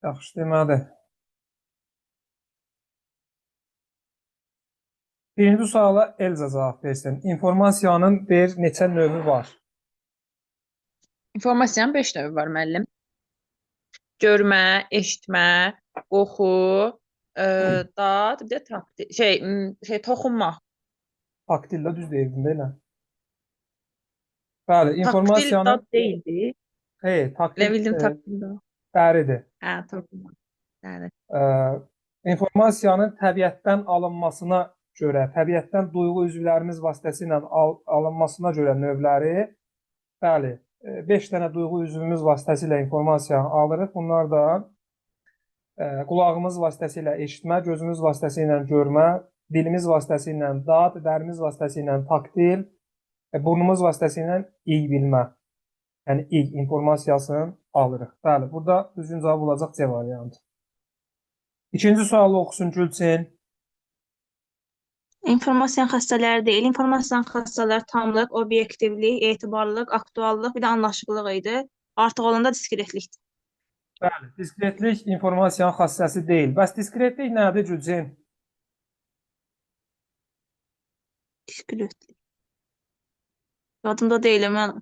Yaxşı, deməli. Birinci suala Elza cavab versin. İnformasiyanın neçə növü var? İnformasiyanın 5 növü var müəllim. Görmə, eşitmə, qoxu, dad, bir də toxunma. Taktillə düz deyirdin də elə. Bəli, Taktil dad informasiyanın deyildi. Elə taktil bildim taktil dad. dəridir. Hə, toxunma. Bəli. E, informasiyanın təbiətdən alınmasına görə, təbiətdən duyğu üzvlərimiz vasitəsilə alınmasına görə növləri, bəli, 5 dənə duyğu üzvümüz vasitəsilə informasiyanı alırıq. Bunlar da qulağımız vasitəsilə eşitmə, gözümüz vasitəsilə görmə, dilimiz vasitəsilə dad, dərimiz vasitəsilə taktil, burnumuz vasitəsilə iy bilmə. Yəni iy informasiyasını alırıq. Bəli, burada düzgün cavab olacaq C variantı. İkinci sualı oxusun Gülçin. İnformasiyanın xassələri deyil. İnformasiyanın xassələri tamlıq, obyektivlik, etibarlılıq, aktuallıq, bir də anlaşıqlıq idi. Artıq olanda diskretlikdir. Bəli, diskretlik informasiyanın xassəsi deyil. Bəs diskretlik nədir Gülçin? Diskretlik. Yadımda deyil mən.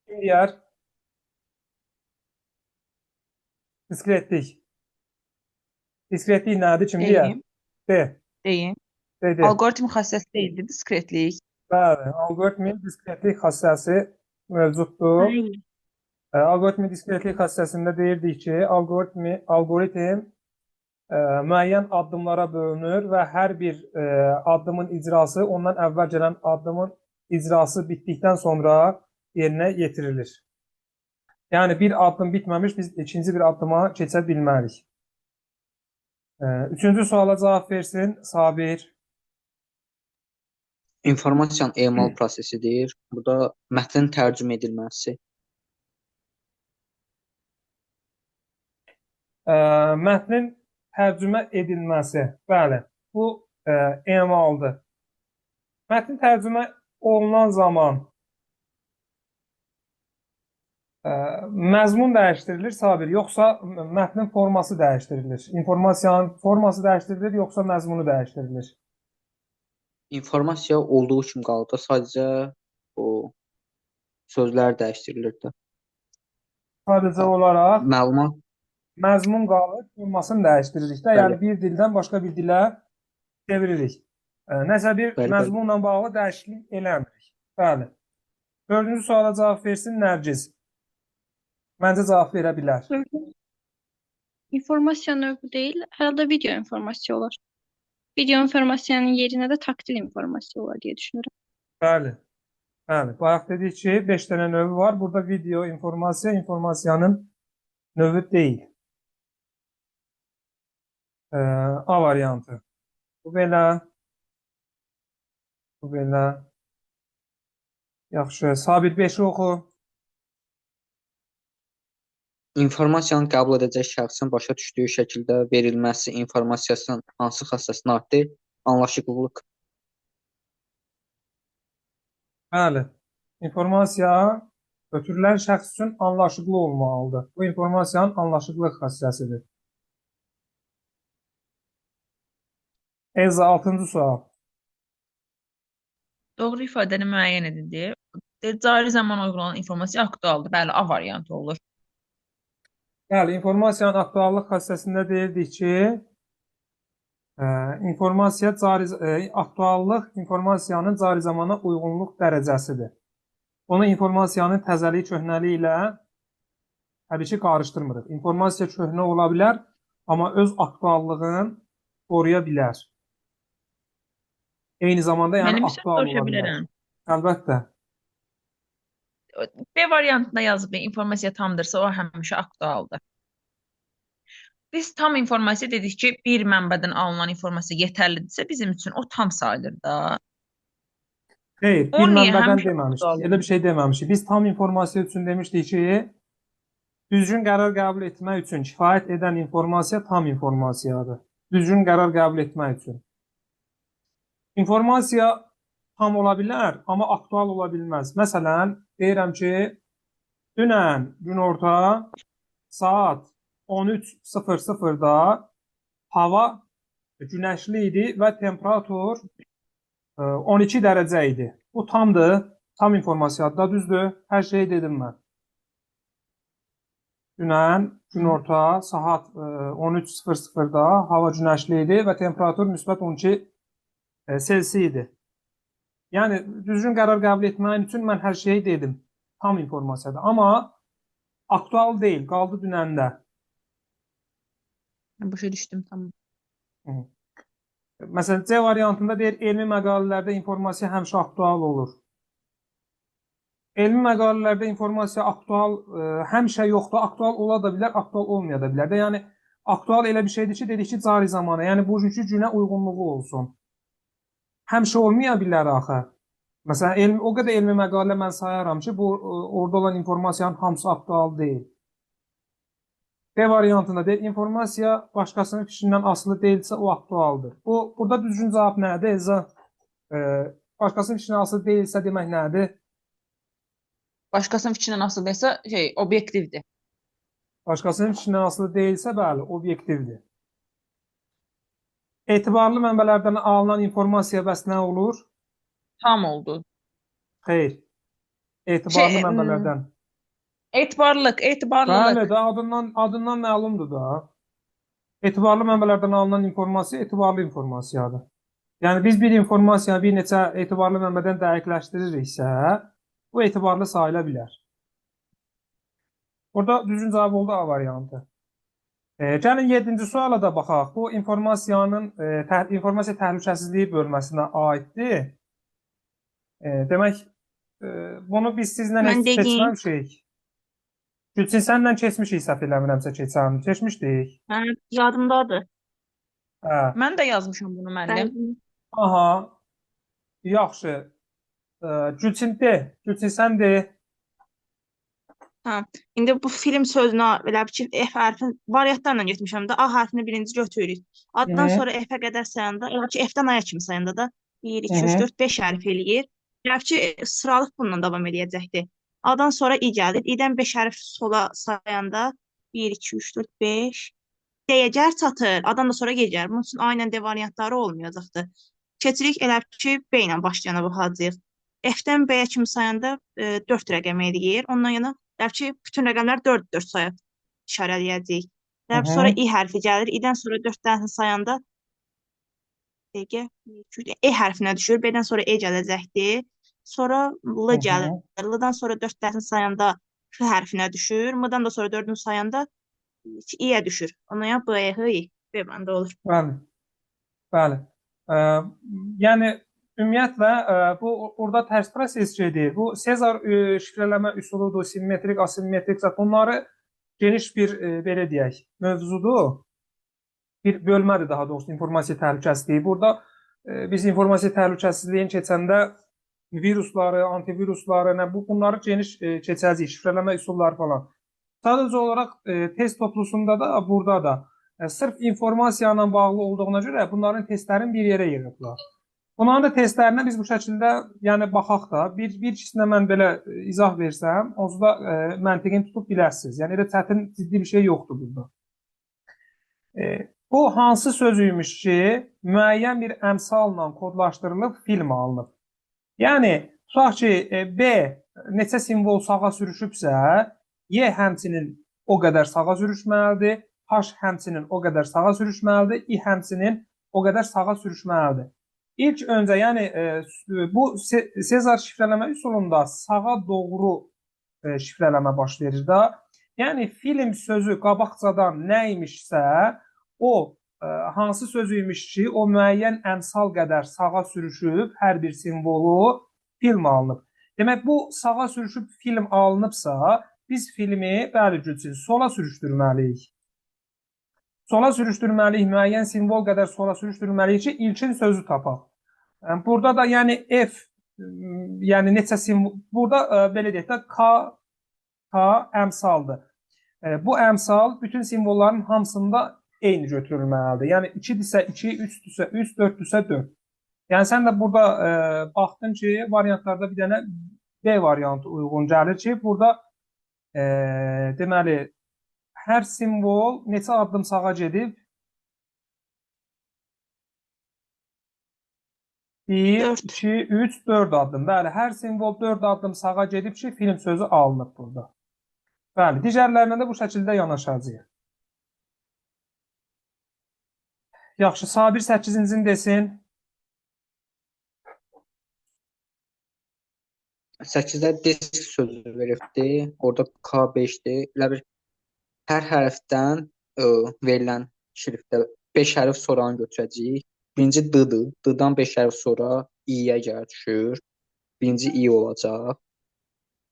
Kim deyər? Diskretlik. Diskretlik nədir? Kim deyər? Deyim, De. deyim. De. Alqoritm xassəsi deyildi, diskretlik. Bəli, alqoritmin diskretlik xassəsi mövcuddur. Hayır. Alqoritmin diskretlik xassəsində deyirdik ki, alqoritm müəyyən addımlara bölünür və hər bir addımın icrası ondan əvvəl gələn addımın icrası bitdikdən sonra yerinə yetirilir. Yəni bir addım bitməmiş biz ikinci bir addıma keçə bilmərik. Üçüncü suala cavab versin Sabir. İnformasiyanın emal prosesidir. Bu da mətnin tərcümə edilməsi. Mətnin tərcümə edilməsi. Bəli, bu emaldır. Mətnin tərcümə olunan zaman məzmun dəyişdirilir, Sabir, yoxsa mətnin forması dəyişdirilir? İnformasiyanın forması dəyişdirilir, yoxsa məzmunu dəyişdirilir? İnformasiya olduğu kimi qalır da, sadəcə o sözlər dəyişdirilir də. Sadəcə olaraq Məlumat, məzmun qalır, formasını dəyişdiririk də, yəni bəli, bir dildən başqa bir dilə çeviririk. Nəsə bir bəli. məzmunla bağlı dəyişiklik eləmirik. Bəli. Dördüncü suala cavab versin Nərgiz. Məncə cavab verə bilər. İnformasiya növü deyil, herhalde video informasiya olar. Video informasiyanın yerinə də taktil informasiya olar deyə düşünürəm. Bəli. Bəli. Bayaq dedik ki, 5 dənə növü var. Burada video informasiya, informasiyanın növü deyil. A variantı. Bu belə. Bu belə. Yaxşı. Sabit 5-i oxu. İnformasiyanın qəbul edəcək şəxsin başa düşdüyü şəkildə verilməsi informasiyasının hansı xassəsini artdır? Anlaşıqlılıq. Bəli. İnformasiya ötürülən şəxs üçün anlaşıqlı olmalıdır. Bu informasiyanın anlaşıqlıq xassəsidir. Elza 6-cı sual. Doğru ifadəni müəyyən edildi. Cari zaman uyğun olan informasiya aktualdır. Bəli, A variantı olur. Bəli, informasiyanın aktuallıq xassəsində deyirdik ki, aktuallıq informasiyanın cari zamana uyğunluq dərəcəsidir. Onu informasiyanın təzəliyi, köhnəliyi ilə təbii ki, qarışdırmırıq. İnformasiya köhnə ola bilər, amma öz aktuallığını qoruya bilər. Eyni zamanda yəni Mənim bir söz aktual soruşa ola bilər. bilərəm. Əlbəttə. B variantında yazıb informasiya tamdırsa, o həmişə aktualdır. Biz tam informasiya dedik ki, bir mənbədən alınan informasiya yetərlidirsə, bizim üçün o tam sayılır da. Xeyr, O bir niyə mənbədən həmişə deməmişdik. aktual Elə bir şey deməmişik. Biz tam informasiya üçün demişdik ki, düzgün qərar qəbul etmək üçün kifayət edən informasiya tam informasiyadır. Düzgün qərar qəbul etmək üçün. İnformasiya tam ola bilər, amma aktual ola bilməz. Məsələn, deyirəm ki, dünən günorta saat 13:00-da hava günəşli idi və temperatur 12 dərəcə idi. Bu tamdır. Tam informasiyadır da, düzdür? Hər şeyi dedim mən. Dünən günorta saat 13:00-da hava günəşli idi və temperatur müsbət 12 Selsi idi. Yəni düzgün qərar qəbul etmək üçün mən hər şeyi dedim. Tam informasiyadır. Amma aktual deyil, qaldı dünəndə. Başa düşdüm, tamam. Məsələn, C variantında deyir, elmi məqalələrdə informasiya həmişə aktual olur. Elmi məqalələrdə informasiya aktual həmişə yoxdur, aktual ola da bilər, aktual olmaya da bilər də. Yəni aktual elə bir şeydir ki, dedik ki, cari zamana, yəni bugünkü günə uyğunluğu olsun. Həmişə olmaya bilər axı. Məsələn, o qədər elmi məqalə mən sayaram ki, bu orada olan informasiyanın hamısı aktual deyil. B variantında deyil, informasiya başqasının fikrindən asılı deyilsə, o aktualdır. Burada düzgün cavab nədir? Başqasının fikrindən asılı deyilsə demək nədir? Başqasının fikrindən asılı deyilsə, obyektivdir. Başqasının fikrindən asılı deyilsə, bəli, obyektivdir. Etibarlı mənbələrdən alınan informasiya bəs nə olur? Tam oldu. Xeyr. Etibarlı mənbələrdən. Etibarlılıq. Bəli, də adından məlumdur da. Etibarlı mənbələrdən alınan informasiya etibarlı informasiyadır. Yəni biz bir informasiyanı bir neçə etibarlı mənbədən dəqiqləşdiririksə, bu etibarlı sayıla bilər. Burada düzgün cavab oldu A variantı. Gəlin 7-ci suala da baxaq. Bu informasiya təhlükəsizliyi bölməsinə aiddir. Demək, bunu biz sizlə heç keçməmişik. Gülçin, sənlə keçmişik, səhv eləmirəmsə keçmişdik. Yadımdadır. Mən də yazmışam bunu müəllim. Aha, yaxşı. Gülçin sən de. İndi bu film sözünə belə bir ki, F hərfin variantlarla getmişəm də. A hərfini birinci götürürük. Addan sonra F-ə qədər sayanda, elə ki, F-dən A-ya kimi sayanda da 1, 2, 3, 4, 5 hərf eləyir. Elə ki, sıralıq bununla davam edəcəkdir. A-dan sonra I gəlir. I-dən 5 hərf sola sayanda 1, 2, 3, 4, 5. D-yə gəl çatır. A-dan da sonra G gəlir. Bunun üçün A ilə D variantları olmayacaqdır. Keçirik elə ki, B ilə başlayana baxacağıq. F-dən B-yə kimi sayanda 4 rəqəm eləyir. Ondan yana ki, bütün rəqəmlər 4 sayıb işarələyəcəyik. Sonra I hərfi gəlir. I-dən sonra 4 dənəsini sayanda E hərfinə düşür. B-dən sonra E gələcəkdir. Sonra L gəlir. L-dan sonra 4 dənəsini sayanda F hərfinə düşür. M-dan da sonra 4-ünü sayanda I-yə düşür. Ondan yana B, H, I. B bəndə olur. Bəli. Yəni ümumiyyətlə, bu orada tərs proses gedir. Bu Sezar şifrələmə üsuludur, simmetrik, asimetrik, bunları geniş bir, belə deyək, mövzudur. Bir bölmədir daha doğrusu informasiya təhlükəsizliyi. Burada biz informasiya təhlükəsizliyini keçəndə virusları, antivirusları, bunları geniş keçəcəyik, şifrələmə üsulları falan. Sadəcə olaraq test toplusunda da, burada da sırf informasiya ilə bağlı olduğuna görə bunların testlərini bir yerə yığıblar. Bunların da testlərinə biz bu şəkildə baxaq da, bir ikisinə mən belə izah versəm, onsuz da məntiqini tutub bilərsiniz. Yəni, elə çətin, ciddi bir şey yoxdur burada. Bu hansı sözüymüş ki, müəyyən bir əmsalla kodlaşdırılıb film alınıb. Yəni, tutaq ki, B neçə simvol sağa sürüşübsə, Y həmçinin o qədər sağa sürüşməlidir, H həmçinin o qədər sağa sürüşməlidir, I həmçinin o qədər sağa sürüşməlidir. İlk öncə, yəni bu Sezar şifrələmə üsulunda sağa doğru şifrələmə baş verir da. Yəni film sözü qabaqcadan nə imişsə, o hansı sözüymüş ki, o müəyyən əmsal qədər sağa sürüşüb hər bir simvolu film alınıb. Demək, bu sağa sürüşüb film alınıbsa, biz filmi, bəli Gülçin, sola sürüşdürməliyik. Sola sürüşdürməliyik, müəyyən simvol qədər sola sürüşdürməliyik ki, ilkin sözü tapaq. Burada da yəni F, yəni neçə simvol, burada belə deyək də K əmsaldır. Bu əmsal bütün simvolların hamısında eyni götürülməlidir. Yəni 2-dirsə 2, 3-dirsə 3, 4-dirsə 4. Yəni sən də burada baxdın ki, variantlarda bir dənə B variantı uyğun gəlir ki, burada deməli, Hər simvol neçə addım sağa gedib? 1, 4. 2, 3, 4 addım. Bəli, hər simvol 4 addım sağa gedib ki, film sözü alınıb burada. Bəli, digərlərinə də bu şəkildə yanaşacağıq. Yaxşı, Sabir 8-ci desin. 8-də disk sözü veribdi. Orada K5-dir. Elə bir hər hərfdən verilən şriftdə 5 hərf sonranı götürəcəyik. Birinci D-dır. D-dan 5 hərf sonra İ-yə gəlir düşür. Birinci İ olacaq.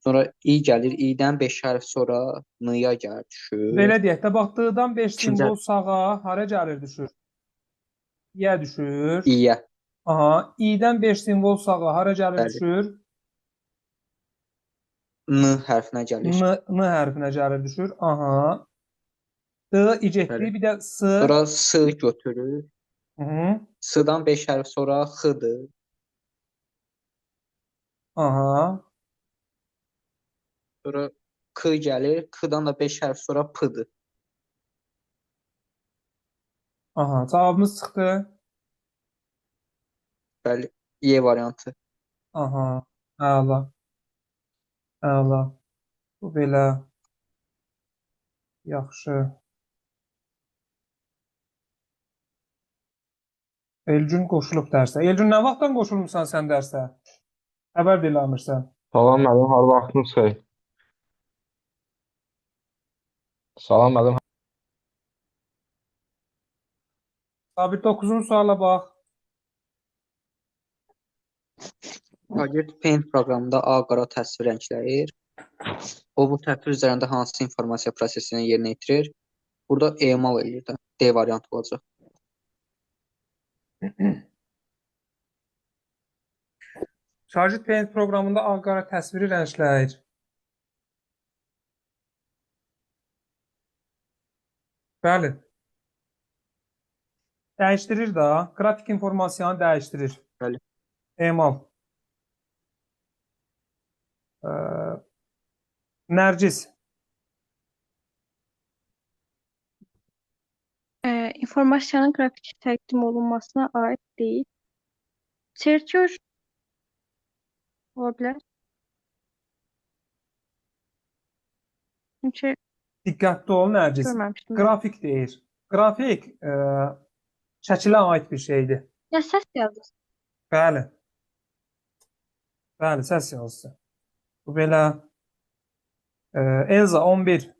Sonra İ gəlir. İ-dən 5 hərf sonra N-ya gəlir düşür. Belə deyək də, bax, D-dan 5 İkinci simvol sağa hara gəlir düşür? İ-yə düşür. İ-yə. Aha, İ-dən 5 simvol sağa hara gəlir Bəli. düşür? N hərfinə gəlir. N hərfinə gəlir düşür. Aha. D, İ getdi. Bəli. Bir də S. Sonra S götürür. Hı-hı. S-dan 5 hərf sonra X-dır. Aha. Sonra K gəlir. K-dan da 5 hərf sonra P-dır. Aha. Cavabımız çıxdı. Bəli. Y variantı. Aha. Əla. Əla. Bu belə. Yaxşı. Elgün qoşulub dərsə. Elgün, nə vaxtdan qoşulmusan sən dərsə? Xəbər eləmirsən. Salam müəllim, hər vaxtınız xeyir. Salam müəllim. Sabir 9-cu suala bax. Şagird Paint proqramında ağ-qara təsvir rəngləyir. O bu təsvir üzərində hansı informasiya prosesini yerinə yetirir? Burada emal eləyir də. D variantı olacaq. Şagird Paint proqramında ağ-qara təsviri rəngləyir. Bəli. Dəyişdirir də. Qrafik informasiyanı dəyişdirir. Bəli. Emal. Nərgiz. İnformasiyanın qrafik təqdim olunmasına aid deyil. Çerkör ola bilər. Çünki Diqqətli ol Nərgiz. görməmişdim. Qrafik deyir. Qrafik şəkilə aid bir şeydir. Ya səs yazır. Bəli. Bəli, səs yazısı. Bu belə. Elza 11.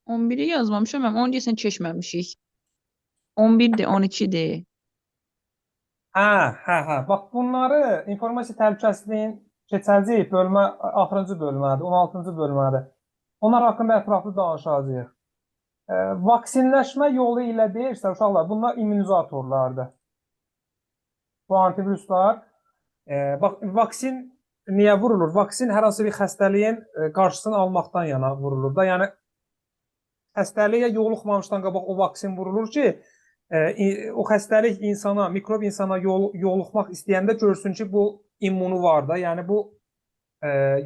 11'i yazmamışım ama 10 deyəsən keçməmişik. 11'dir, 12'dir. Hə. Bax, bunları informasiya təhlükəsizliyin keçəcək bölmə, axırıncı bölmədir, 16-cı bölmədir. Onlar haqqında ətraflı danışacağıq. Vaksinləşmə yolu ilə deyirsə, uşaqlar, bunlar immunizatorlardır. Bu antiviruslar. Bax, vaksin niyə vurulur? Vaksin hər hansı bir xəstəliyin qarşısını almaqdan yana vurulur da. Yəni, xəstəliyə yoluxmamışdan qabaq o vaksin vurulur ki, o xəstəlik insana, mikrob insana yoluxmaq istəyəndə görsün ki, bu immunu var da. Yəni, bu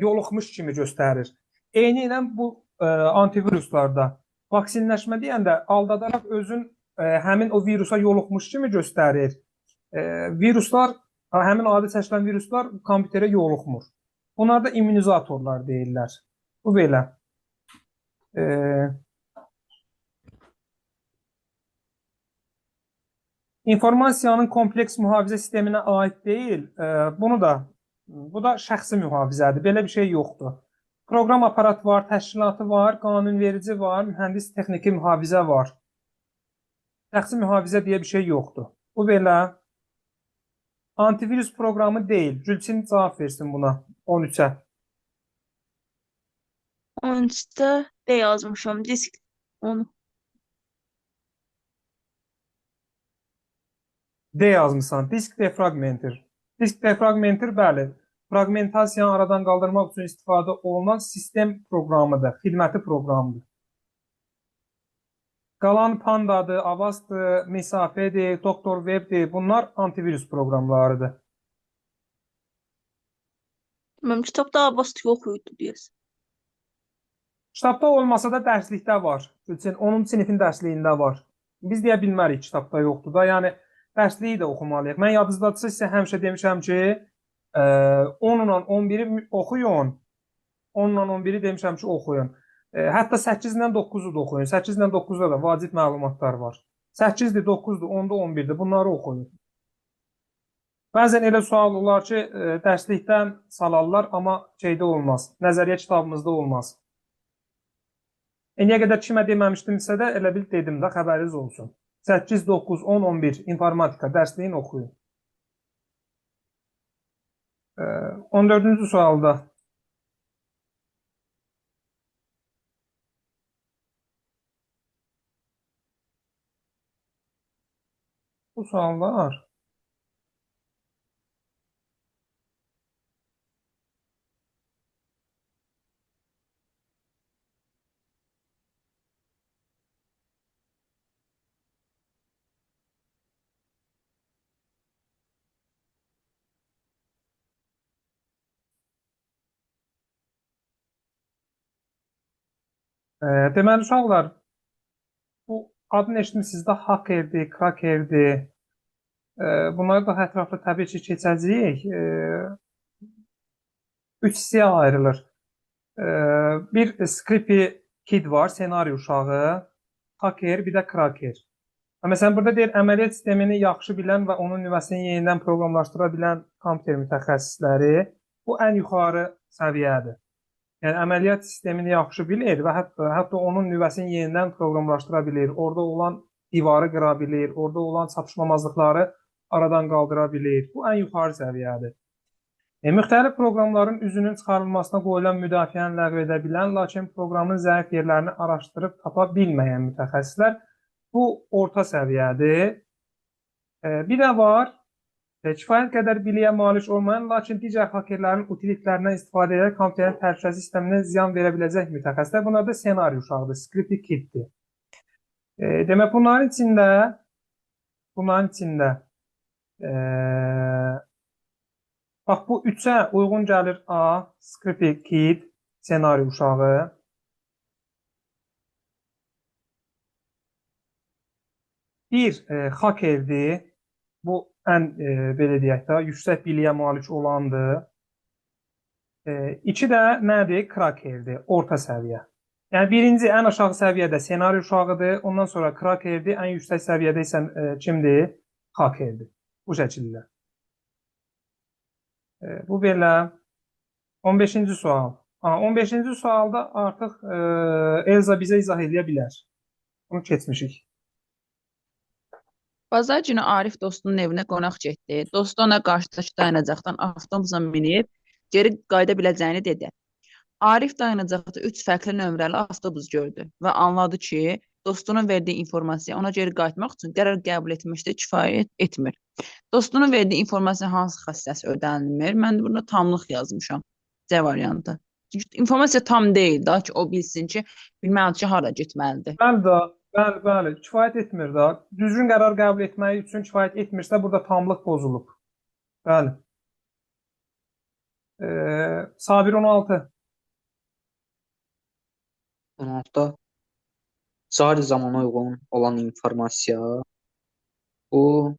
yoluxmuş kimi göstərir. Eyni ilə bu antiviruslarda vaksinləşmə deyəndə aldadaraq özün həmin o virusa yoluxmuş kimi göstərir. Viruslar, həmin adi seçilən viruslar kompüterə yoluxmur. Bunlar da immunizatorlar deyirlər. Bu belə. İnformasiyanın kompleks mühafizə sisteminə aid deyil. Bu da şəxsi mühafizədir. Belə bir şey yoxdur. Proqram aparatı var, təşkilatı var, qanunverici var, mühəndis texniki mühafizə var. Şəxsi mühafizə deyə bir şey yoxdur. Bu belə. Antivirus proqramı deyil. Gülçin cavab versin buna. 13-ə. 13-də D yazmışam. Disk 10. D yazmısan. Disk defragmentir. Disk defragmentir, bəli. Fragmentasiyanı aradan qaldırmaq üçün istifadə olunan sistem proqramıdır. Xidməti proqramıdır. Qalan Pandadır, Avastdır, Mesafədir, Doktor Webdir. Bunlar antivirus proqramlarıdır. Mənim kitabda Avast yox idi deyəsən. Kitabda olmasa da dərslikdə var. Üçün 10-cu sinifin dərsliyində var. Biz deyə bilmərik kitabda yoxdur da. Yəni dərsliyi də oxumalıyıq. Mən yadınızdadırsa sizə həmişə demişəm ki, 10 ilə 11-i oxuyun. 10 ilə 11-i demişəm ki, oxuyun. Hətta 8 ilə 9-u da oxuyun. 8 ilə 9-da da vacib məlumatlar var. 8-dir, 9-dur, 10-da 11-dir. Bunları oxuyun. Bəzən elə sual olar ki, dərslikdən salarlar, amma şeydə olmaz. Nəzəriyyə kitabımızda olmaz. İndiyə qədər kimə deməmişdimsə də elə bil dedim də, xəbəriniz olsun. 8, 9, 10, 11 informatika dərsliyin oxuyun. 14-cü sualda bu suallar deməli uşaqlar, bu adını eşitmişsiniz də Hackerdir, Crackerdir. Bunları da ətraflı təbii ki keçəcəyik. 3 hissəyə ayrılır. Bir Scrippy Kid var, senari uşağı, Hacker, bir də Cracker. Məsələn, burada deyir, əməliyyat sistemini yaxşı bilən və onun nüvəsini yenidən proqramlaşdıra bilən kompüter mütəxəssisləri bu ən yuxarı səviyyədir. Yəni, əməliyyat sistemini yaxşı bilir və hətta onun nüvəsini yenidən proqramlaşdıra bilir, orada olan divarı qıra bilir, orada olan çatışmamazlıqları aradan qaldıra bilir. Bu ən yuxarı səviyyədir. Müxtəlif proqramların üzünün çıxarılmasına qoyulan müdafiəni ləğv edə bilən, lakin proqramın zəif yerlərini araşdırıb tapa bilməyən mütəxəssislər bu orta səviyyədir. Bir də var, kifayət qədər biliyə malik olmayan, lakin digər hakerlərin utilitlərindən istifadə edərək kompüterin təhlükəsizlik sisteminə ziyan verə biləcək mütəxəssislər. Bunlar da senari uşaqdır, Scrippy Kiddir. Demək, bunların içində bax, bu 3-ə uyğun gəlir A, Scrippy Kid, senari uşağı. Bir, Hackerdir. Bu ən, belə deyək də, yüksək biliyə malik olandır. 2 də nədir? Crackerdir, orta səviyyə. Yəni, birinci, ən aşağı səviyyədə senari uşağıdır. Ondan sonra Crackerdir. Ən yüksək səviyyədə isə kimdir? Hackerdir. Bu şəkildə. Bu belə. 15-ci sual. 15-ci sualda artıq Elza bizə izah edə bilər. Bunu keçmişik. Bazar günü Arif dostunun evinə qonaq getdi. Dostu ona qarşıdakı dayanacaqdan avtobusa minib geri qayıda biləcəyini dedi. Arif dayanacaqda 3 fərqli nömrəli avtobus gördü və anladı ki, dostunun verdiyi informasiya ona geri qayıtmaq üçün qərar qəbul etmişdə kifayət etmir. Dostunun verdiyi informasiya hansı xassəsi ödənilmir? Mən də burada tamlıq yazmışam. C variantı. Çünki informasiya tam deyil da ki, o bilsin ki, bilməlidir ki, hara getməlidir. Bəli, kifayət etmir də. Düzgün qərar qəbul etməyi üçün kifayət etmirsə, burada tamlıq pozulub. Bəli. Sabir 16. 16-da cari zamana uyğun olan informasiya bu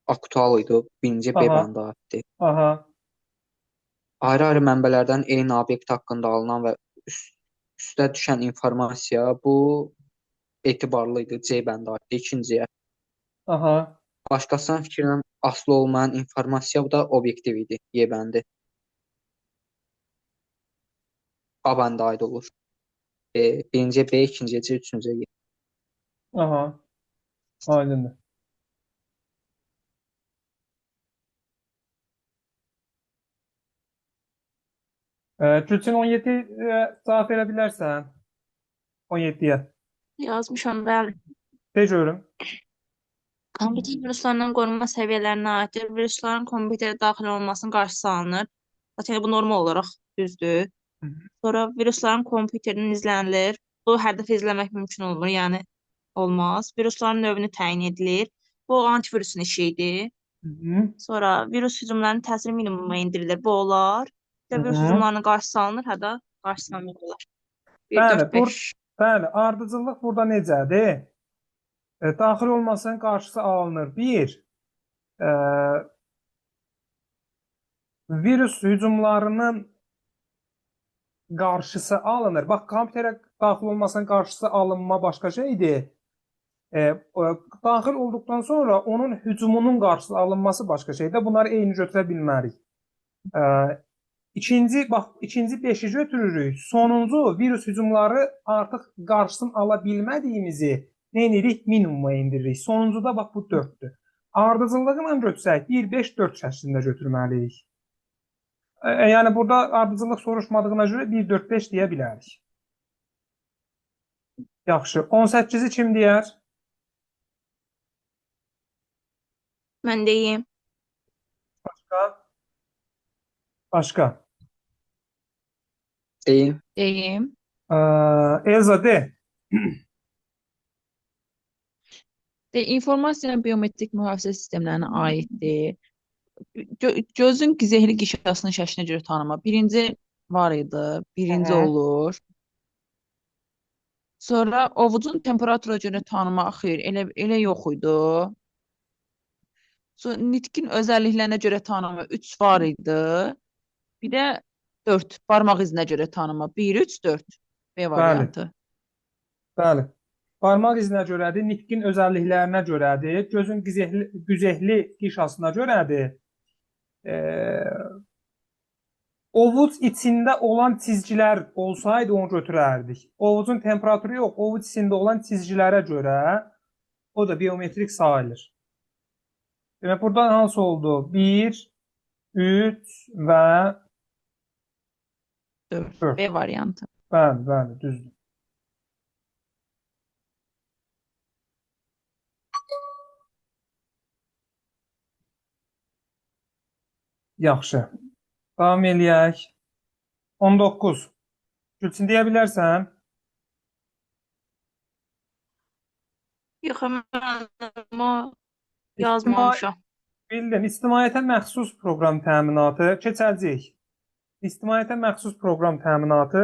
aktual idi. Birinci B bəndi aiddir. Aha. Ayrı-ayrı mənbələrdən eyni obyekt haqqında alınan və üstə düşən informasiya bu etibarlı idi. C bəndi aiddir. İkinciyə. Aha. Başqasının fikrindən asılı olmayan informasiya bu da obyektiv idi. Y bəndi. A bəndi aid olur. Birinciyə B, ikinciyə C, üçüncüyə Y. Aha. Aydındır. Gülçin 17-yə cavab verə bilərsən? 17-yə. Yazmışam, bəli. De görüm. Kompüter viruslarından qorunma səviyyələrinə aiddir. Virusların kompüterə daxil olmasının qarşısı alınır. Zaten bu normal olaraq düzdür. Sonra virusların kompüterinin izlənilir. Bu hər dəfə izləmək mümkün olmur, yəni olmaz. Virusların növünü təyin edilir. Bu antivirusun işi idi. Sonra virus hücumlarının təsiri minimuma indirilir. Bu olar. Virus hücumlarının qarşısı alınır, hə də qarşısı alınır olar. 1, Bəli, 4, 5. bəli, ardıcıllıq burada necədir? Daxil olmasının qarşısı alınır. Bir, e, virus hücumlarının qarşısı alınır. Bax, kompüterə daxil olmasının qarşısı alınma başqa şeydir. Daxil olduqdan sonra onun hücumunun qarşısı alınması başqa şeydir. Bunları eyni götürə bilmərik. İkinci beşi götürürük. Sonuncu virus hücumları artıq qarşısını ala bilmədiyimizi nə edirik? Minimuma indiririk. Sonuncuda bax bu 4-dür. Ardıcıllığı ilə götürsək 1, 5, 4 şəklində götürməliyik. Yəni burada ardıcıllıq soruşmadığına görə 1, 4, 5 deyə bilərik. Yaxşı. 18-i kim deyər? Mən deyim. Başqa. Deyim. Deyim. Elza de. İnformasiya biometrik mühafizə sistemlərinə aiddir. Gözün gizehli qişasının şəklinə görə tanıma. Birinci var idi, birinci olur. Sonra ovucun temperatura görə tanıma, xeyr, elə yox idi. Sonra nitqin özəlliklərinə görə tanıma 3 var idi. Bir də 4 barmaq izinə görə tanıma. 1, 3, 4 B variantı. Bəli. Barmaq izinə görədir, nitqin özəlliklərinə görədir, gözün güzehli qişasına görədir. Ovuc içində olan çizgilər olsaydı onu götürərdik. Ovucun temperaturu yox, ovuc içində olan çizgilərə görə o da biometrik sayılır. Demək, burada hansı oldu? 1, 3 və 4 B variantı. bəli, bəli, düzdür. Yaxşı. Davam eləyək. 19. Gülçin deyə bilərsən? Yox, mən yazmamışam. Bildin. İctimaiyyətə məxsus proqram təminatı keçəcəyik. İctimaiyyətə məxsus proqram təminatı,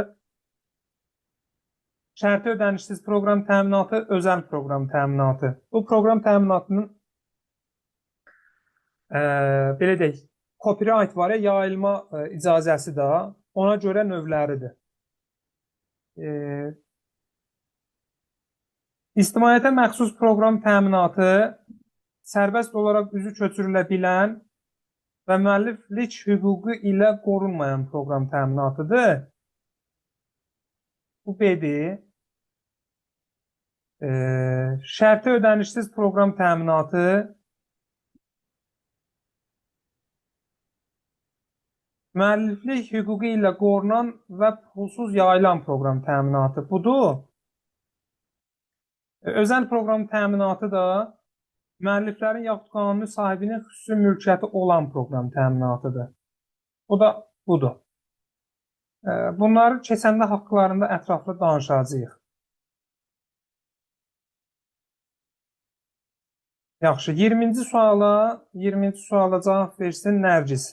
şərti ödənişsiz proqram təminatı, özəl proqram təminatı. Bu proqram təminatının belə deyək, copyright var ya, yayılma icazəsi də ona görə növləridir. İctimaiyyətə məxsus proqram təminatı sərbəst olaraq üzü köçürülə bilən və müəlliflik hüququ ilə qorunmayan proqram təminatıdır. Bu B-dir. Şərti ödənişsiz proqram təminatı müəlliflik hüququ ilə qorunan və pulsuz yayılan proqram təminatı budur. Özəl proqram təminatı da müəlliflərin yaxud qanuni sahibinin xüsusi mülkiyyəti olan proqram təminatıdır. Bu da budur. Bunları keçəndə haqqlarında ətraflı danışacağıq. Yaxşı, 20-ci suala cavab versin Nərgiz.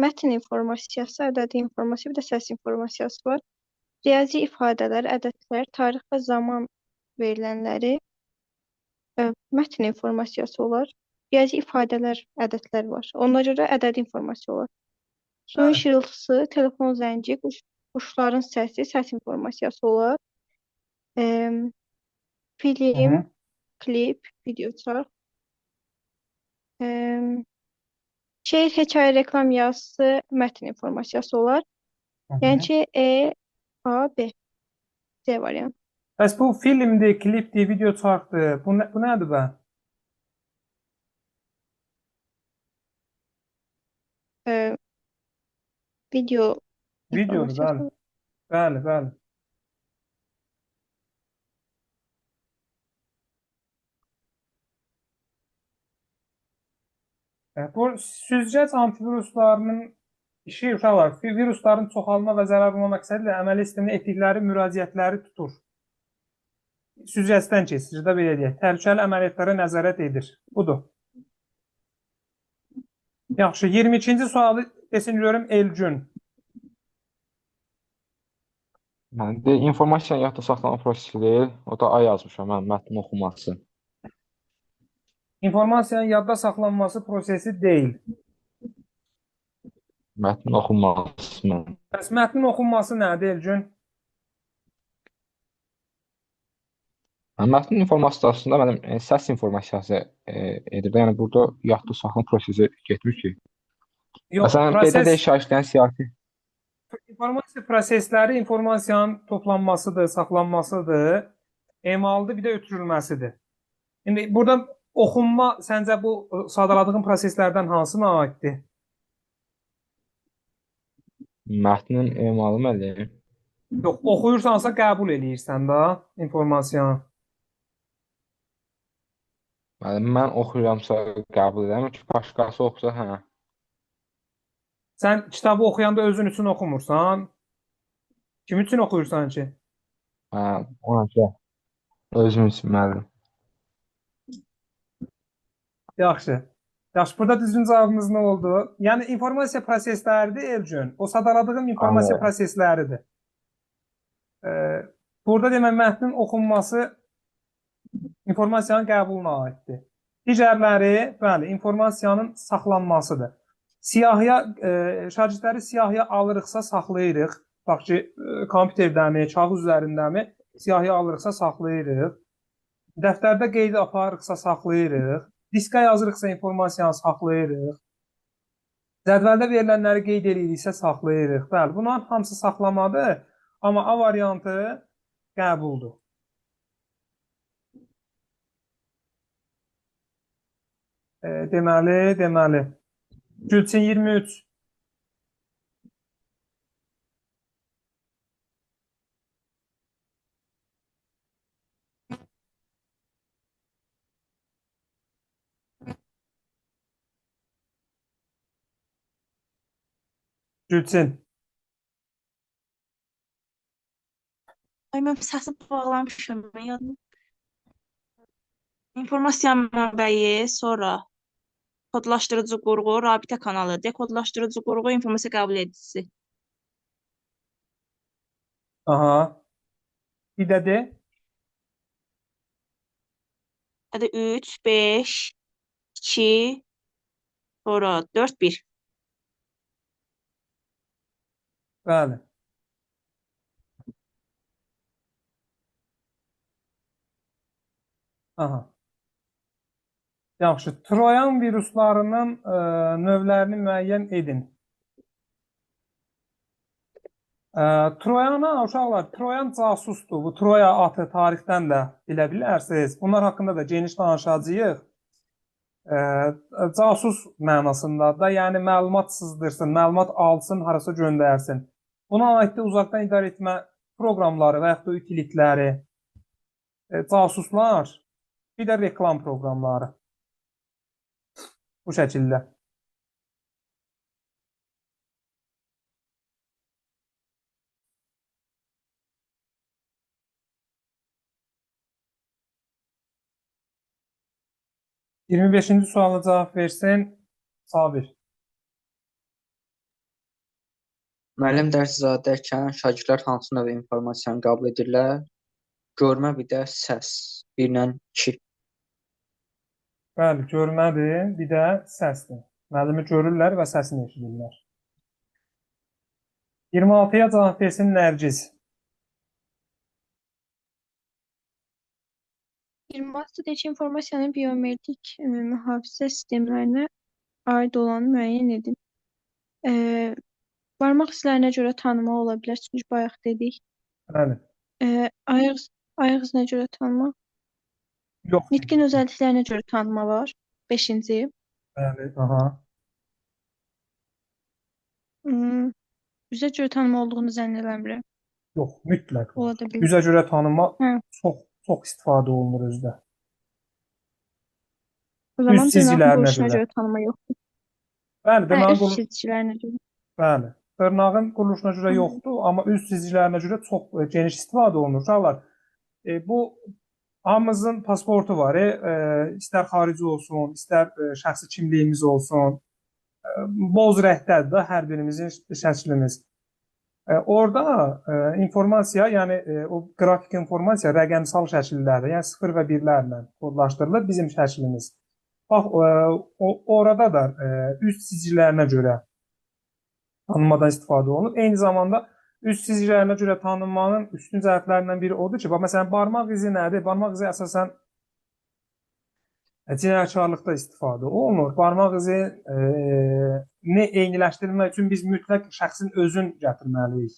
Mətn informasiyası, ədədi informasiya, bir də səs informasiyası var. Riyazi ifadələr, ədədlər, tarix və zaman verilənləri mətn informasiyası olar. Riyazi ifadələr, ədədlər var. Ona görə ədədi informasiya olar. Suyun şırıltısı, telefon zəngi, quşların səsi, səs informasiyası olar. Film, klip, video çarx. Şeir, hekayə, reklam yazısı, mətn informasiyası olar. Yəni ki, A, B. C variant. Bəs bu filmdir, klipdir, video çarxdır. Bu nədir bə? Video Videodur, informasiyası. bəli. Bəli. Bu süzgəc antiviruslarının işi uşaqlar, virusların çoxalma və zərər vurma məqsədilə əməli sisteminə etdikləri müraciətləri tutur. Süzgəcdən keçir, də belə deyək. Təhlükəli əməliyyatlara nəzarət edir. Budur. Yaxşı, 22-ci sualı Desin görüm Elgün. Yəni de informasiyanın yadda saxlama prosesi deyil. O da A yazmışam mən mətnin oxunması. İnformasiyanın yadda saxlanması prosesi deyil. Mətnin oxunması mən. Bəs mətnin oxunması nədir Elgün? Mətnin informasiyasında mənim səs informasiyası edir. Yəni burada yadda saxlama prosesi getmir ki. Yox, Məsələn, B-də də işaretləyən siyasi. informasiya prosesləri informasiyanın toplanmasıdır, saxlanmasıdır, emalıdır, bir də ötürülməsidir. İndi burada oxunma səncə bu sadaladığın proseslərdən hansına aiddir? Mətnin emalı müəllim. Yox, oxuyursansa qəbul eləyirsən də informasiyanı. Müəllim, mən oxuyuramsa qəbul edirəm ki, başqası oxusa, hə. Sən kitabı oxuyanda özün üçün oxumursan. Kim üçün oxuyursan ki? Hə, ona görə özüm üçün müəllim. Yaxşı. Yaxşı, burada düzgün cavabımız nə oldu? Yəni informasiya prosesləridir Elgün. O sadaladığım informasiya Anladım. prosesləridir. Burada demək mətnin oxunması informasiyanın qəbuluna aiddir. Digərləri, bəli, informasiyanın saxlanmasıdır. Siyahıya, şagirdləri siyahıya alırıqsa saxlayırıq. Bax ki, kompüterdəmi, kağız üzərindəmi siyahıya alırıqsa saxlayırıq. Dəftərdə qeyd aparırıqsa saxlayırıq. Diskə yazırıqsa informasiyanı saxlayırıq. Cədvəldə verilənləri qeyd ediriksə saxlayırıq. Bəli, bunların hamısı saxlamadır, amma A variantı qəbuldur. Deməli. Gülçin 23. Gülçin. Ay, mən səsi bağlamışam, yadıma. İnformasiya mənbəyi, sonra kodlaşdırıcı qurğu, rabitə kanalı, dekodlaşdırıcı qurğu, informasiya qəbul edicisi. Aha. Bir də de. Hadi 3, 5, 2, sonra 4, 1. Bəli. Aha. Yaxşı. Troyan viruslarının növlərini müəyyən edin. Troyana uşaqlar, Troyan casusdur. Bu Troya atı tarixdən də bilə bilərsiniz. Bunlar haqqında da geniş danışacağıq. Casus mənasında da, yəni məlumat sızdırsın, məlumat alsın, harasa göndərsin. Buna aid də uzaqdan idarə etmə proqramları və yaxud da utilitləri, casuslar, bir də reklam proqramları. Bu şəkildə. Iyirmi beşinci suala cavab versin Sabir. Müəllim dərs izahədərkən şagirdlər hansı növ informasiyanı qəbul edirlər? Görmə, bir də səs. 1 ilə 2. Bəli, görmədir, bir də səsdir. Müəllimi görürlər və səsini eşidirlər. 26-ya cavab versin Nərgiz. 26-dakı informasiyanın biometrik mühafizə sistemlərinə aid olanı müəyyən edin. Barmaq izlərinə görə tanıma ola bilər, çünki bayaq dedik. Bəli. Ayaq izinə görə tanıma. Yox. Nitqin özəlliklərinə görə tanıma var. 5-ci. Bəli, aha. Üzə görə tanıma olduğunu zənn eləmirəm. Yox, mütləq. Ola da bilər. Üzə görə tanıma Hə. çox istifadə olunur özdə. O zaman Üst cizgilərinə dırnağın quruluşuna görə. görə tanıma yoxdur. Bəli, Hə, deməli üst cizgilərinə görə. bəli. Dırnağın quruluşuna görə yoxdur, amma üst cizgilərinə görə çox geniş istifadə olunur. Uşaqlar, bu hamımızın pasportu var. İstər xarici olsun, istər şəxsi kimliyimiz olsun. boz rəhdədir də hər birimizin şəklimiz. Orada informasiya, yəni o qrafik informasiya rəqəmsal şəkillərdə, yəni 0 və 1-lərlə kodlaşdırılır bizim şəklimiz. Bax, orada da üst cizgilərinə görə tanınmadan istifadə olunur. Eyni zamanda üst cizgilərinə görə tanınmanın üstün cəhətlərindən biri odur ki, məsələn, barmaq izi nədir? Barmaq izi əsasən cinayətkarlıqda istifadə olunur. Barmaq izini eyniləşdirmək üçün biz mütləq şəxsin özün gətirməliyik.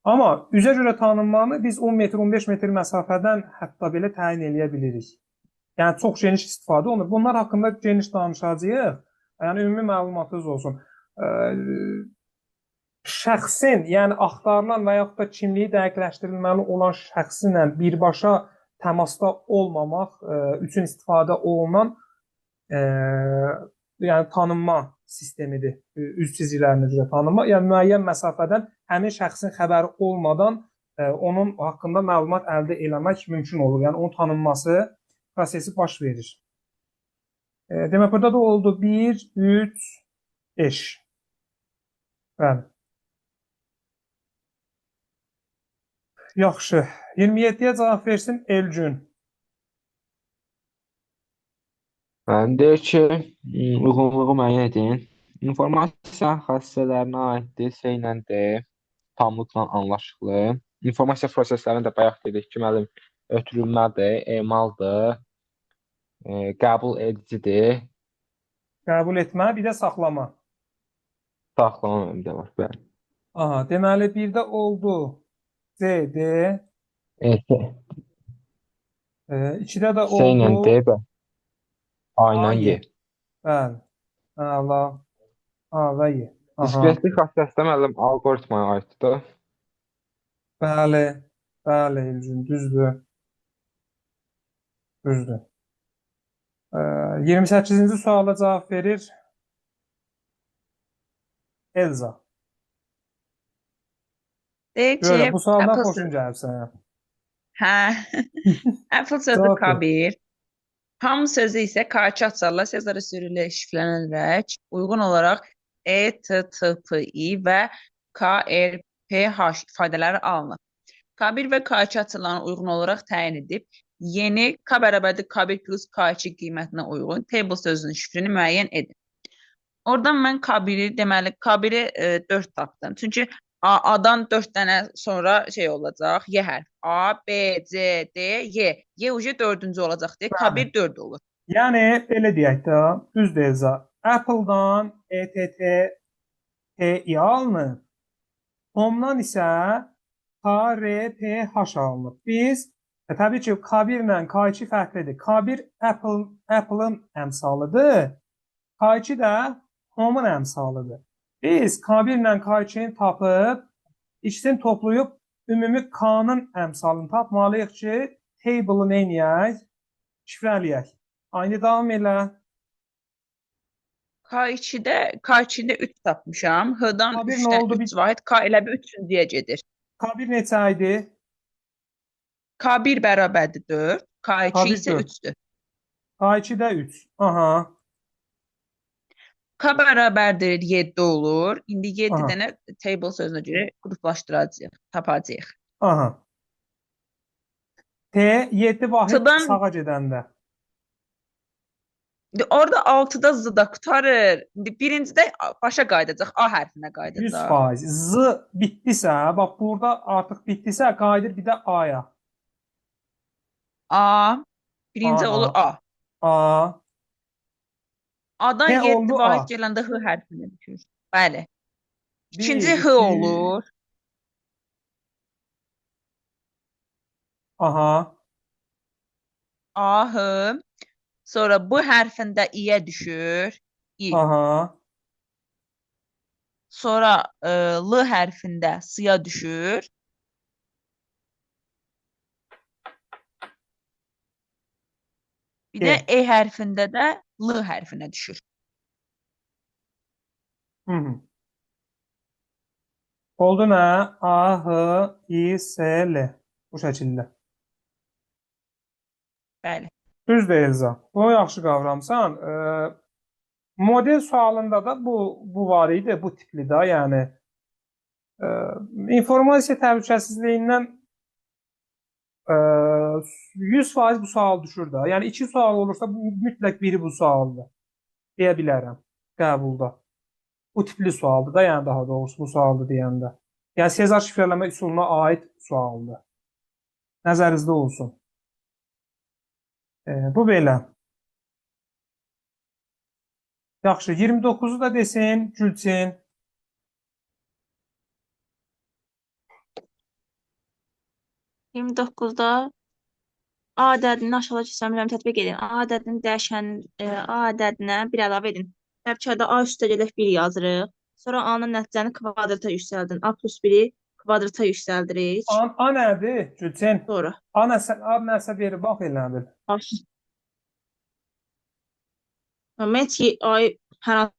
Amma üzə görə tanınmanı biz 10 metr, 15 metr məsafədən hətta belə təyin eləyə bilirik. Yəni, çox geniş istifadə olunur. Bunlar haqqında geniş danışacağıq. Yəni, ümumi məlumatınız olsun. Şəxsin, yəni axtarılan və yaxud da kimliyi dəqiqləşdirilməli olan şəxsinlə birbaşa təmasda olmamaq üçün istifadə olunan yəni tanınma sistemidir. Üz cizgilərinə görə tanınma. Yəni müəyyən məsafədən həmin şəxsin xəbəri olmadan onun haqqında məlumat əldə eləmək mümkün olur. Yəni onun tanınması prosesi baş verir. Demək, burada da oldu 1, 3, 5. Bəli. Yaxşı. 27-yə cavab versin Elgün. Deyir ki, uyğunluğu müəyyən edin. İnformasiya xassələrinə aiddir, S ilə D, tamlıqla anlaşıqlı. İnformasiya proseslərini də bayaq dedik ki, müəllim, ötürülmədir, emaldır, qəbul edicidir, Qəbul etmə, bir də saxlama. saxlama məndə var. Bəli. Aha, deməli bir də oldu C, D. İkidə də S ilə oldu D, bəli. A ilə A, Y. Y. Bəli. Əla. A və Y. Aha. Diskretlik xassəsi müəllim alqoritmaya aiddir. Bəli. Bəli, Elgün, düzdür. Düzdür. 28-ci suala cavab verir Elza. Deyir ki, Görə, bu sualdan Apple xoşun gəlib sənə. hə, Apple sözü Cavab ver. K1, ham sözü isə K2 açarla Sezar üsulu ilə şifrələnərək uyğun olaraq ETTPI və KRPH ifadələri alınır. K1 və K2 açarlarına uyğun olaraq təyin edib, yeni K bərabərdir K1 plus K2 qiymətinə uyğun table sözünün şifrini müəyyən edin. Oradan mən K1-i, deməli, K1-i 4 tapdım. Çünki A-dan 4 dənə sonra şey olacaq, Y hərf. A, B, C, D, Y. Y ucu 4-cü olacaq deyə K1 4 olur. Yəni, belə deyək də, düzdür Elza. Apple-dan ETTPI alınır. Ondan isə KRPH alınır. Biz, təbii ki, K1 ilə K2 fərqlidir. K1 Apple-ın əmsalıdır. K2 də Home-un əmsalıdır. Biz K1 ilə K2-ni tapıb, ikisini toplayıb, ümumi K-nın əmsalını tapmalıyıq ki, table-ı neyniyək? Şifrəliyək. Aynı davam elə. K2-də 3 tapmışam. H-dan K1 nə 3-dən oldu? 3 vahid, K elə bir 3-cüyə gedir. K1 neçə idi? K1 bərabərdir 4, K2 K1 isə 4. 3-dür. K2-də 3. Aha. K bərabərdir 7 olur. İndi 7 Aha. dənə table sözünə görə qruplaşdıracağıq, tapacağıq. Aha. T 7 vahid T-dan sağa gedəndə. İndi orada 6-da Z-da qutarır. İndi birincidə başa qayıdacaq, A hərfinə qayıdacaq. 100%. Z bitdisə, bax burada artıq bitdisə qayıdır bir də A-ya. A, birinci Aha. olur A. A. A-dan H 7 oldu A. vahid gələndə H hərfinə düşür. Bəli. Bir, İkinci iki. H olur. Aha. A, H. Sonra bu hərfində İ-yə düşür. İ. Aha. Sonra L hərfində S-ya düşür. Bir də G. E hərfində də L hərfinə düşür. Hı -hı. Oldu nə? A, H, I, S, L. Bu şəkildə. Bəli. Düzdür Elza. Bunu yaxşı qavramısan. Model sualında da bu var idi, bu tipli də, yəni e, informasiya təhlükəsizliyindən 100% bu sual düşür də. Yəni iki sual olursa mütləq biri bu sualdır deyə bilərəm qəbulda. Bu tipli sualdır da, yəni daha doğrusu bu sualdır deyəndə. Yəni Sezar şifrələmə üsuluna aid sualdır. Nəzərinizdə olsun. Bu belə. Yaxşı, 29-u da desin, Gülçin. 29-da A ədədini aşağıdakı sistemlərlə tətbiq edin. A ədədinin A ədədinə bir əlavə edin. Təbkədə A üstəgələk 1 yazırıq. Sonra A-nın nəticəni kvadrata yüksəldin. A plus 1-i kvadrata yüksəldirik. A nədir, Gülçin? Sonra A nəsə verir, bax elə bil. Ay hər an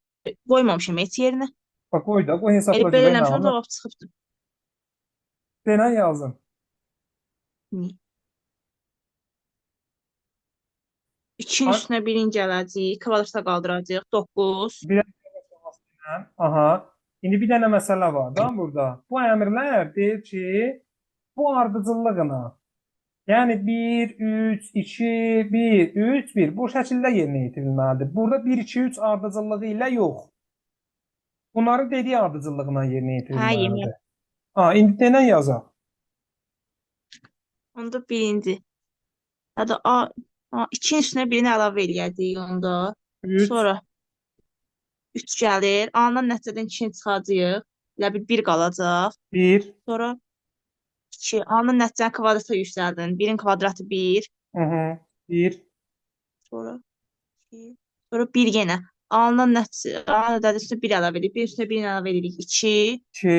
qoymamışam met yerinə. Bax qoy da, qoy Elə hesabla belə görək eləmişəm, nə cavab çıxıbdı. Denən yazın. 2-nin üstünə 1-in gələcəyik, kvadrata qaldıracağıq. 9. Aha. İndi bir dənə məsələ var da burada. Bu əmrlər deyir ki, bu ardıcıllıqla, yəni 1, 3, 2, 1, 3, 1 bu şəkildə yerinə yetirilməlidir. Burada 1, 2, 3 ardıcıllığı ilə yox. Bunların dediyi ardıcıllıqla yerinə yetirilməlidir. İndi denən yazaq. Onda birinci. Ya da A 2-nin üstünə 1-ini əlavə eləyəcəyik onda. 3, Sonra 3 gəlir. A-nın nəticədən 2-ni çıxacağıq. Elə bir 1 qalacaq. 1, Sonra 2. A-nın nəticəni kvadrata yüksəldin. 1-in kvadratı 1. 1, Sonra 2. Sonra 1 yenə. A-nın ədədi üstünə 1 əlavə edirik. 1 üstünə 1-ini əlavə edirik. 2. 2,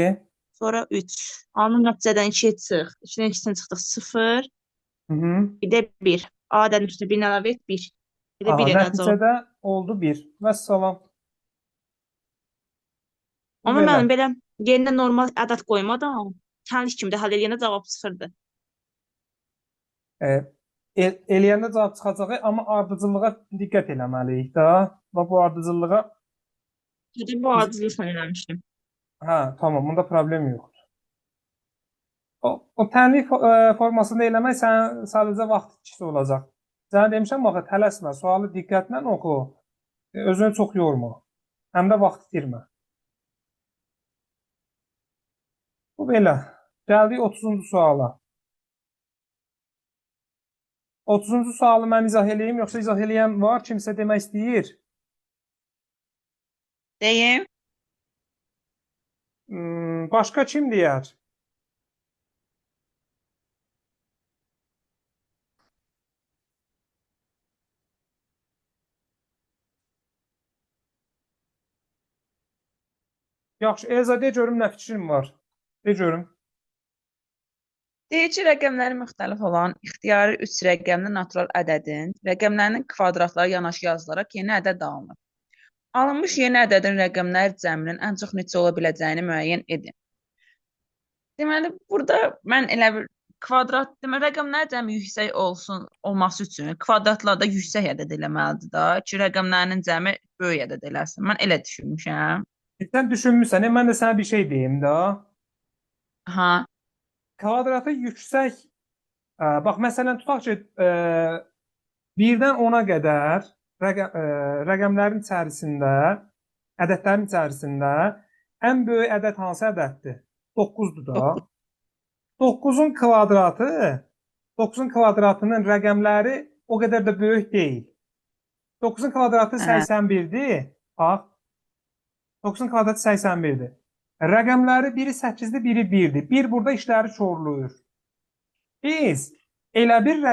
Sonra 3. A-nın nəticədən 2 çıx. 2-dən 2-sini çıxdıq. 0. Bir də 1. A ədədinin üstünə 1-ini əlavə et. 1. Bir də 1 edəcək. nəticədə oldu 1. Vəssalam. Amma mən belə yerinə normal ədəd qoymadan, kənar kimi də həll eləyəndə cavab çıxırdı. Eləyəndə cavab çıxacaq, amma ardıcıllığa diqqət eləməliyik də. Və bu ardıcıllığa Bu ardıcılıqla eləmişdim. tamam, bunda problem yoxdur. O tənlik formasında eləmək sənin sadəcə vaxt itkisi olacaq. Sənə demişəm, bax, tələsmə, sualı diqqətlə oxu, özünü çox yorma, həm də vaxt itirmə. Bu belə. Gəldik 30-cu suala. 30-cu sualı mən izah eləyim, yoxsa izah eləyən var? Kimsə demək istəyir? Deyim. Başqa kim deyər? Yaxşı, Elza, de görüm nə fikrin var? De görüm. Deyir ki, rəqəmləri müxtəlif olan ixtiyari 3 rəqəmli natural ədədin rəqəmlərinin kvadratları yanaşı yazılaraq yeni ədəd alınır. Alınmış yeni ədədin rəqəmlər cəminin ən çox neçə ola biləcəyini müəyyən edin. Deməli, burada mən elə bir kvadrat, deməli, rəqəmlər cəmi yüksək olması üçün kvadratlarda yüksək ədəd eləməlidir da ki, rəqəmlərinin cəmi böyük ədəd eləsin. Mən elə düşünmüşəm. Sən düşünmüsən, mən də sənə bir şey deyim də. Kvadratı yüksək, bax, məsələn, tutaq ki, 1-dən 10-a qədər rəqəmlərin içərisində, ədədlərin içərisində ən böyük ədəd hansı ədəddir? 9-dur da. 9-un kvadratının rəqəmləri o qədər də böyük deyil. 9-un kvadratı 81-dir. Bax, 9-un kvadratı 81-dir. Rəqəmləri biri 8-dir, biri 1-dir. 1 burada işləri korluyur. Biz elə bir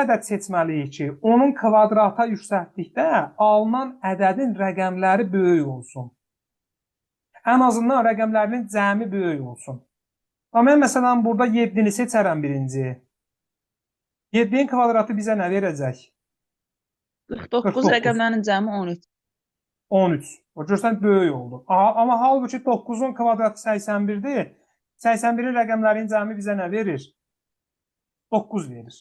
ədəd seçməliyik ki, onun kvadrata yüksəltdikdə alınan ədədin rəqəmləri böyük olsun. Ən azından rəqəmlərinin cəmi böyük olsun. Mən məsələn burada 7-ni seçərəm birinci. 7-nin kvadratı bizə nə verəcək? 49 rəqəmlərinin cəmi 13. 13. O görsən böyük oldu. Amma halbuki 9-un kvadratı 81-dir. 81-in rəqəmlərinin cəmi bizə nə verir? 9 verir.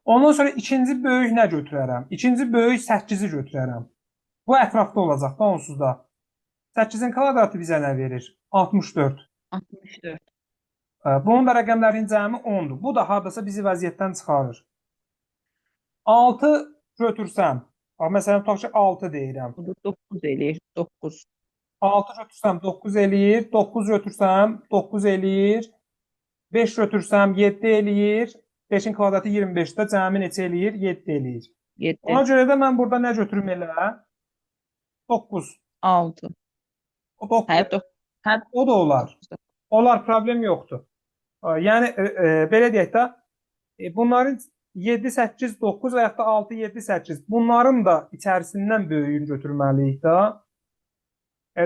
Ondan sonra ikinci böyük nə götürərəm? İkinci böyük 8-i götürərəm. Bu ətrafda olacaq da onsuz da. 8-in kvadratı bizə nə verir? 64. 64. Bunun da rəqəmlərin cəmi 10-dur. Bu da hardasa bizi vəziyyətdən çıxarır. 6 götürsəm, məsələn, tutaq ki 6 deyirəm. Bu da 9 eləyir. 9. 6 götürsəm 9 eləyir, 9 götürsəm 9 eləyir, 5 götürsəm 7 eləyir, 5-in kvadratı 25-də cəmi neçə eləyir? 7 eləyir. 7. Ona görə də mən burada nə götürüm elə? 9. 6. O 9. Hə, 9. Hə, O da olar. Olar, problem yoxdur. Yəni belə deyək də, bunların 7, 8, 9 və yaxud da 6, 7, 8 bunların da içərisindən böyüyünü götürməliyik də.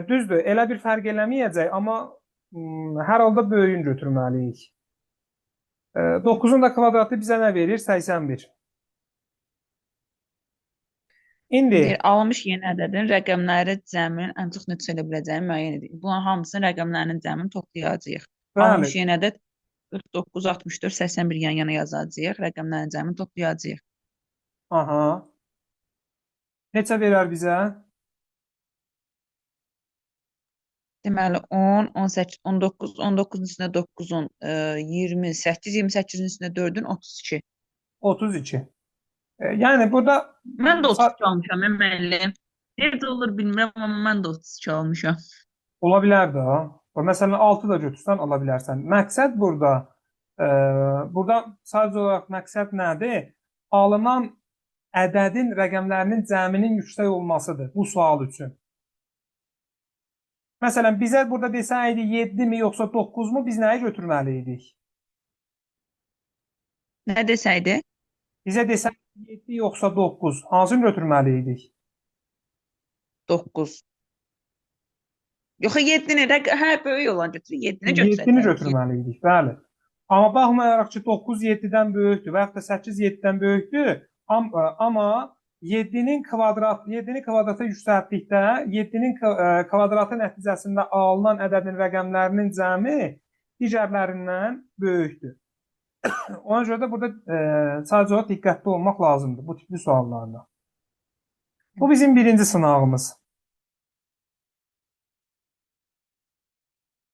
Düzdür, elə bir fərq eləməyəcək, amma hər halda böyüyünü götürməliyik. 9-un da kvadratı bizə nə verir? 81. İndi deyir, alınmış yeni ədədin rəqəmləri cəminin ən çox neçə elə biləcəyini müəyyən edin. Bunların hamısının rəqəmlərinin cəmini toplayacağıq. Alınmış bəli, yeni ədəd 49, 64, 81 yan-yana yazacağıq. Rəqəmlərin cəmini toplayacağıq. aha. Neçə verər bizə? Deməli 10, 18, 19, 19-un üstünə 9-un 28, 28-in üstünə 4-ün 32. 32. Yəni burada Mən də 32 almışam, müəllim. Necə olur bilmirəm, amma mən də 32 almışam. ola bilər də. Məsələn 6 da götürsən ala bilərsən. Məqsəd burada sadəcə olaraq məqsəd nədir? Alınan ədədin rəqəmlərinin cəminin yüksək olmasıdır bu sual üçün. Məsələn, bizə burada desəydi 7 mi yoxsa 9 mu, biz nəyi götürməli idik? Nə desəydi? Bizə desəydi 7 yoxsa 9, hansını götürməli idik? 9. Yox, 7-ni hə, böyük olan götür. 7-ni 7-ni götürməli idik, bəli. Amma baxmayaraq ki 9 7-dən böyükdür və yaxud da 8 7-dən böyükdür, amma 7-nin kvadratı yüksəltdikdə 7-nin kvadratı nəticəsində alınan ədədin rəqəmlərinin cəmi digərlərindən böyükdür. Ona görə də burada sadəcə olaraq diqqətli olmaq lazımdır bu tipli suallarda. Bu bizim birinci sınağımız.